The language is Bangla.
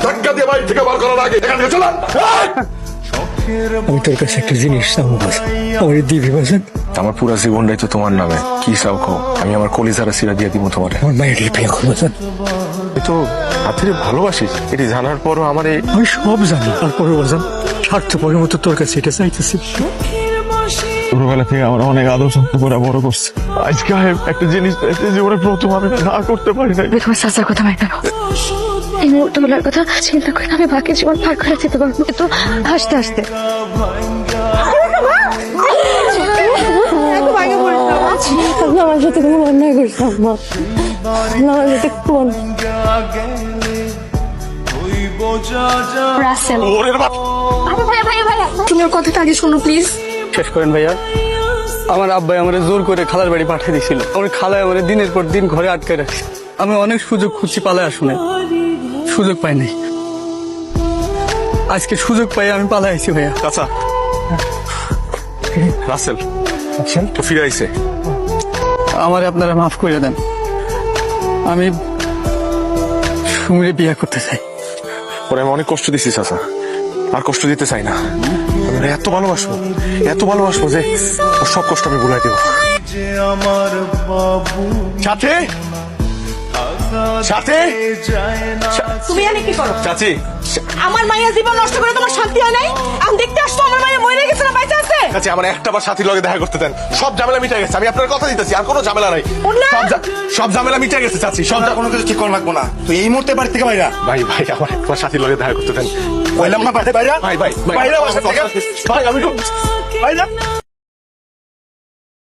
ধাক্কা দিয়ে বাড়ি থেকে বার করার আগে এখান থেকে চলেন। আমি তোর কাছে একটা জিনিস চাবো, আমার দিবি বাজান। আমার পুরো জীবনটাই তো তোমার নামে, কি চাও খাও, আমি আমার কলিজারা সিরা দিয়ে দিব তোমার। আমার মায়ের বিয়ে করবো বাজান। তুই তো হাতের ভালোবাসিস, এটি জানার পরও আমার এই আমি সব জানি, তারপরে বাজান স্বার্থপরের মতো তোর কাছে এটা চাইতেছি। ছোটবেলা থেকে আমার অনেক আদর যত্ন করে বড় করছে। আজকে একটা জিনিস জীবনে প্রথম আমি না করতে পারি না। তোমার চাচার কথা মাই কেন? এই মুহূর্তগুলোর কথা চিন্তা করে আমি বাকি জীবন পার করে যেতে পারবো, কিন্তু হাসতে হাসতে। আমার সাথে কোনো অন্যায় করিস না, আমার সাথে কোন রাসেল। ভাইয়া ভাইয়া ভাইয়া, তুমি ওর কথাটা আগে শোনো প্লিজ। শেষ করেন ভাইয়া। আমার আব্বাই আমারে জোর করে খালার বাড়ি পাঠিয়ে দিয়েছিল। আমার খালায় আমারে দিনের পর দিন ঘরে আটকে রাখছে। আমি অনেক সুযোগ খুঁজছি পালায় আসুন, সুযোগ পাই নাই। আজকে সুযোগ পাই আমি পালায় আইছি ভাইয়া। চাচা, রাসেল তো ফিরে আইছে। আমারে আপনারা মাফ করে দেন, আমি সুমিরে বিয়ে করতে চাই। ওরে আমি অনেক কষ্ট দিছি চাচা, আর কষ্ট দিতে চাই না। আমি ওরে এত ভালোবাসবো যে ওর সব কষ্ট আমি ভুলাই দেব। সাথে সাথে তুমি এনে কি করো? চাচি, আমার মায়ের জীবন নষ্ট করে তোমার শান্তি হয় নাই? আমি দেখতে আসতো আমার মায়ের মরে গেছে না বাইচা আছে? চাচি আমার একটা বার সাথীর লগে দেখা করতে দেন, সব ঝামেলা মিটে গেছে। আমি আপনার কথা দিতেছি, আর কোনো ঝামেলা নাই। সব ঝামেলা মিটে গেছে চাচি, সব কোনো কিছু ঠিক করা লাগবো না। তুই এই মুহূর্তে বাড়ি থেকে বাইরা। ভাই আমার একবার সাথীর লগে দেখা করতে দেন। কইলাম না বাড়ি বাইরা। ভাই বাইরা বাসা থেকে। ভাই আমি বাইরা।